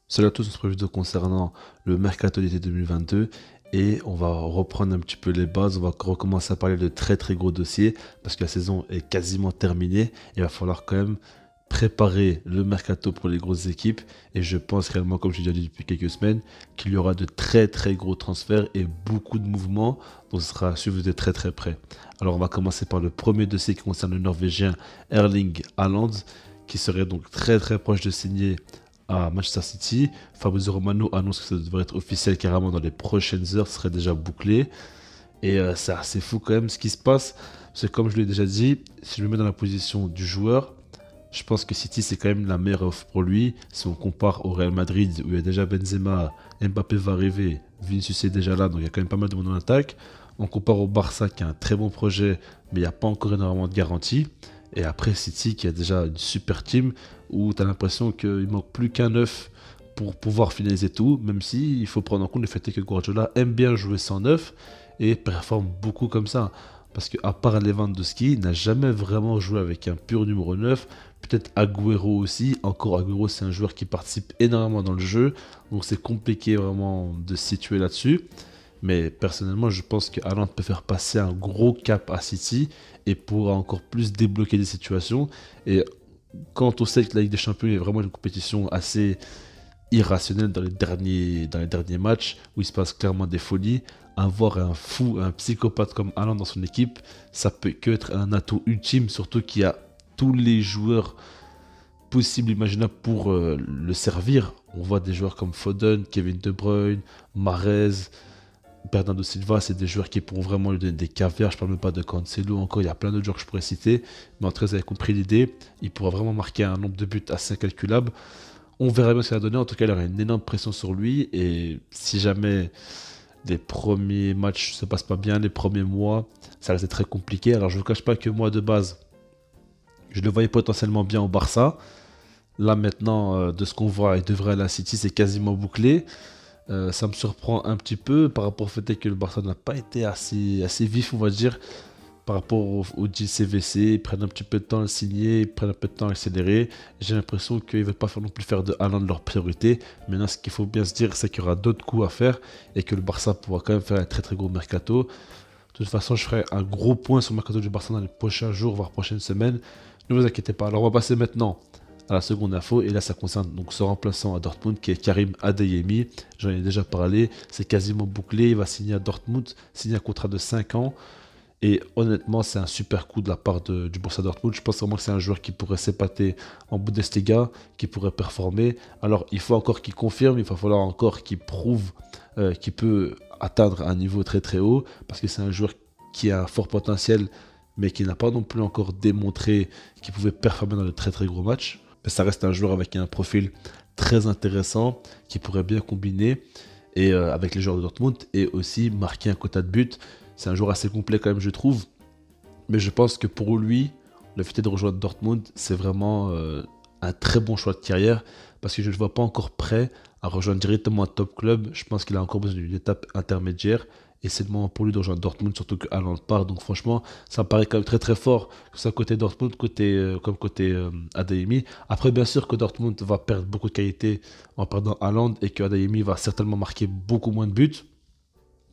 Salut à tous, on se retrouve vidéo concernant le mercato d'été 2022 et on va reprendre un petit peu les bases, on va recommencer à parler de très très gros dossiers parce que la saison est quasiment terminée. Il va falloir quand même préparer le mercato pour les grosses équipes et je pense réellement, comme je l'ai déjà dit depuis quelques semaines, qu'il y aura de très très gros transferts et beaucoup de mouvements, donc ce sera à suivre de très très près. Alors on va commencer par le premier dossier qui concerne le Norvégien Erling Haaland qui serait donc très très proche de signer à Manchester City. Fabrizio Romano annonce que ça devrait être officiel carrément dans les prochaines heures, ce serait déjà bouclé. Et c'est assez fou quand même ce qui se passe. C'est comme je l'ai déjà dit, si je me mets dans la position du joueur, je pense que City c'est quand même la meilleure offre pour lui. Si on compare au Real Madrid où il y a déjà Benzema, Mbappé va arriver, Vinicius est déjà là, donc il y a quand même pas mal de monde en attaque. On compare au Barça qui a un très bon projet, mais il n'y a pas encore énormément de garanties. Et après City qui a déjà une super team où tu as l'impression qu'il manque plus qu'un neuf pour pouvoir finaliser tout, même si il faut prendre en compte le fait que Guardiola aime bien jouer sans neuf et performe beaucoup comme ça. Parce qu'à part Lewandowski, il n'a jamais vraiment joué avec un pur numéro 9. Peut-être Agüero aussi. Encore Agüero, c'est un joueur qui participe énormément dans le jeu. Donc c'est compliqué vraiment de se situer là-dessus. Mais personnellement, je pense que Haaland peut faire passer un gros cap à City et pourra encore plus débloquer des situations. Et quand on sait que la Ligue des Champions est vraiment une compétition assez irrationnelle dans les derniers matchs, où il se passe clairement des folies, avoir un fou, un psychopathe comme Haaland dans son équipe, ça peut que être un atout ultime, surtout qu'il y a tous les joueurs possibles, imaginables pour le servir. On voit des joueurs comme Foden, Kevin De Bruyne, Mahrez, Bernardo Silva, c'est des joueurs qui pourront vraiment lui donner des caviars. Je ne parle même pas de Cancelo, encore il y a plein d'autres joueurs que je pourrais citer. Mais en tout cas, vous avez compris l'idée. Il pourra vraiment marquer un nombre de buts assez incalculable. On verra bien ce qu'il va donner. En tout cas, il aura une énorme pression sur lui. Et si jamais les premiers matchs ne se passent pas bien, les premiers mois, ça reste très compliqué. Alors je ne vous cache pas que moi, de base, je le voyais potentiellement bien au Barça. Là maintenant, de ce qu'on voit, il devrait aller à City, c'est quasiment bouclé. Ça me surprend un petit peu par rapport au fait que le Barça n'a pas été assez vif, on va dire, par rapport au JCVC. Ils prennent un petit peu de temps à le signer, ils prennent un peu de temps à accélérer. J'ai l'impression qu'ils ne veulent pas non plus faire de Haaland leur priorité. Maintenant, ce qu'il faut bien se dire, c'est qu'il y aura d'autres coups à faire et que le Barça pourra quand même faire un très très gros mercato. De toute façon, je ferai un gros point sur le mercato du Barça dans les prochains jours, voire prochaines semaines. Ne vous inquiétez pas. Alors, on va passer maintenant à la seconde info, et là ça concerne donc ce remplaçant à Dortmund qui est Karim Adeyemi. J'en ai déjà parlé, c'est quasiment bouclé, il va signer à Dortmund, signer un contrat de 5 ans. Et honnêtement, c'est un super coup de la part du Borussia Dortmund. Je pense vraiment que c'est un joueur qui pourrait s'épater en Bundesliga, qui pourrait performer. Alors, il faut encore qu'il confirme, il va falloir encore qu'il prouve qu'il peut atteindre un niveau très très haut, parce que c'est un joueur qui a un fort potentiel, mais qui n'a pas non plus encore démontré qu'il pouvait performer dans de très très gros matchs. Mais ça reste un joueur avec un profil très intéressant, qui pourrait bien combiner et, avec les joueurs de Dortmund et aussi marquer un quota de but. C'est un joueur assez complet quand même, je trouve. Mais je pense que pour lui, le fait de rejoindre Dortmund, c'est vraiment un très bon choix de carrière parce que je ne le vois pas encore prêt à rejoindre directement un top club. Je pense qu'il a encore besoin d'une étape intermédiaire et c'est le moment pour lui de rejoindre Dortmund, surtout que Haaland part. Donc franchement, ça me paraît quand même très très fort, que ce soit côté Dortmund, comme côté Adeyemi. Après, bien sûr que Dortmund va perdre beaucoup de qualité en perdant Haaland et que Adeyemi va certainement marquer beaucoup moins de buts.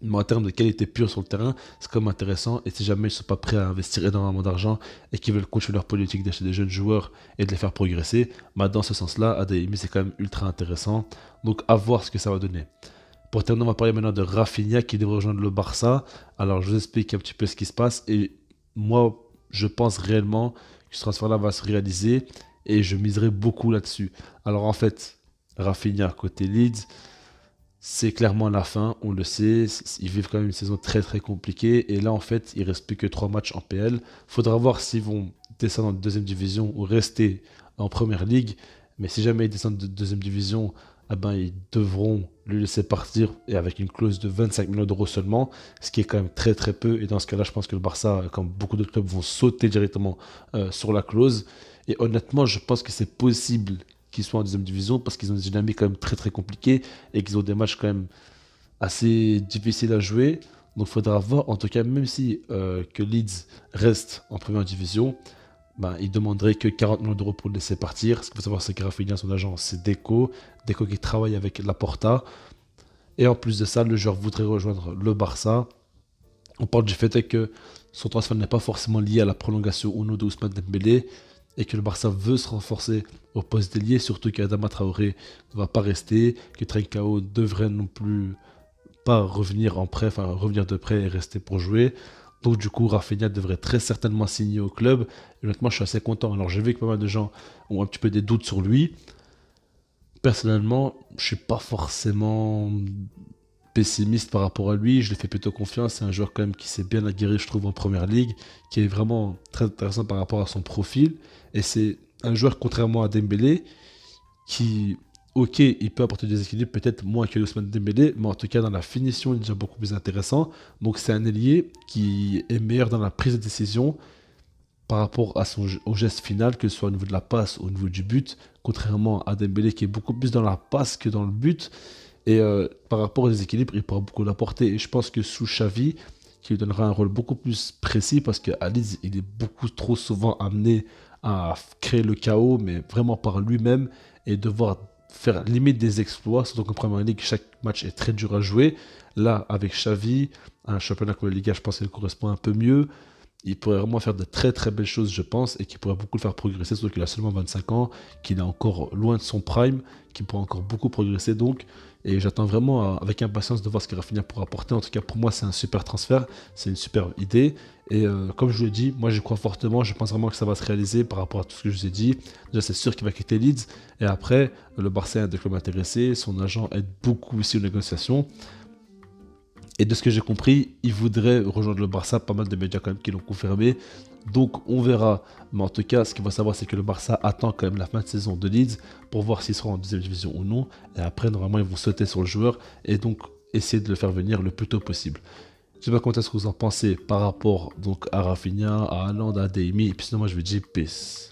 Mais en termes de qualité pure sur le terrain, c'est quand même intéressant. Et si jamais ils ne sont pas prêts à investir énormément d'argent et qu'ils veulent continuer leur politique d'acheter des jeunes joueurs et de les faire progresser, bah dans ce sens-là, Adeyemi c'est quand même ultra intéressant. Donc à voir ce que ça va donner. Pour terminer, on va parler maintenant de Rafinha qui devrait rejoindre le Barça. Alors je vous explique un petit peu ce qui se passe. Et moi, je pense réellement que ce transfert-là va se réaliser et je miserai beaucoup là-dessus. Alors en fait, Rafinha côté Leeds, c'est clairement la fin, on le sait. Ils vivent quand même une saison très très compliquée. Et là, en fait, il reste plus que 3 matchs en PL. Faudra voir s'ils vont descendre en deuxième division ou rester en première ligue. Mais si jamais ils descendent de deuxième division, eh ben, ils devront le laisser partir et avec une clause de 25 millions d'euros seulement, ce qui est quand même très très peu. Et dans ce cas-là, je pense que le Barça, comme beaucoup d'autres clubs, vont sauter directement sur la clause. Et honnêtement, je pense que c'est possible qu'ils soient en deuxième division parce qu'ils ont une dynamique quand même très très compliquée et qu'ils ont des matchs quand même assez difficiles à jouer. Donc il faudra voir, en tout cas, même si que Leeds reste en première division, ben, il demanderait que 40 millions d'euros pour le laisser partir. Ce qu'il faut savoir, c'est que Rafinha, son agent, c'est Deco. Deco qui travaille avec Laporta. Et en plus de ça, le joueur voudrait rejoindre le Barça. On parle du fait que son transfert n'est pas forcément lié à la prolongation ou non d'Ousmane Dembélé et que le Barça veut se renforcer au poste d'ailier, surtout qu'Adama Traoré ne va pas rester, que Trincao devrait non plus pas revenir en prêt, enfin revenir de prêt et rester pour jouer. Donc du coup, Rafinha devrait très certainement signer au club. Et honnêtement, je suis assez content. Alors j'ai vu que pas mal de gens ont un petit peu des doutes sur lui. Personnellement, je suis pas forcément pessimiste par rapport à lui. Je lui fais plutôt confiance. C'est un joueur quand même qui s'est bien aguerri, je trouve, en première ligue, qui est vraiment très intéressant par rapport à son profil. Et c'est un joueur, contrairement à Dembélé, qui, ok, il peut apporter des équilibres, peut-être moins que Ousmane Dembélé, mais en tout cas, dans la finition, il est déjà beaucoup plus intéressant. Donc, c'est un ailier qui est meilleur dans la prise de décision par rapport à au geste final, que ce soit au niveau de la passe ou au niveau du but, contrairement à Dembélé qui est beaucoup plus dans la passe que dans le but. Et par rapport aux déséquilibres, il pourra beaucoup l'apporter. Et je pense que sous Xavi, qui lui donnera un rôle beaucoup plus précis, parce qu'à Leeds, il est beaucoup trop souvent amené à créer le chaos, mais vraiment par lui-même, et devoir faire limite des exploits, surtout qu'en Première Ligue, chaque match est très dur à jouer. Là, avec Xavi, un championnat comme la Liga, je pense qu'il correspond un peu mieux. Il pourrait vraiment faire de très très belles choses, je pense, et qui pourrait beaucoup le faire progresser, surtout qu'il a seulement 25 ans, qu'il est encore loin de son prime, qu'il pourrait encore beaucoup progresser donc. Et j'attends vraiment avec impatience de voir ce que Rafinha pourra apporter. En tout cas, pour moi, c'est un super transfert, c'est une super idée. Et comme je vous l'ai dit, moi j'y crois fortement, je pense vraiment que ça va se réaliser par rapport à tout ce que je vous ai dit. Déjà, c'est sûr qu'il va quitter Leeds. Et après, le Barça est un des clubs intéressés, son agent aide beaucoup ici aux négociations. Et de ce que j'ai compris, il voudrait rejoindre le Barça, pas mal de médias quand même qui l'ont confirmé. Donc on verra. Mais en tout cas, ce qu'il faut savoir, c'est que le Barça attend quand même la fin de saison de Leeds pour voir s'il sera en deuxième division ou non. Et après, normalement, ils vont sauter sur le joueur et donc essayer de le faire venir le plus tôt possible. Je sais pas comment est-ce que vous en pensez par rapport donc à Rafinha, à Haaland, à Adeyemi. Et puis sinon, moi, je vais dire peace.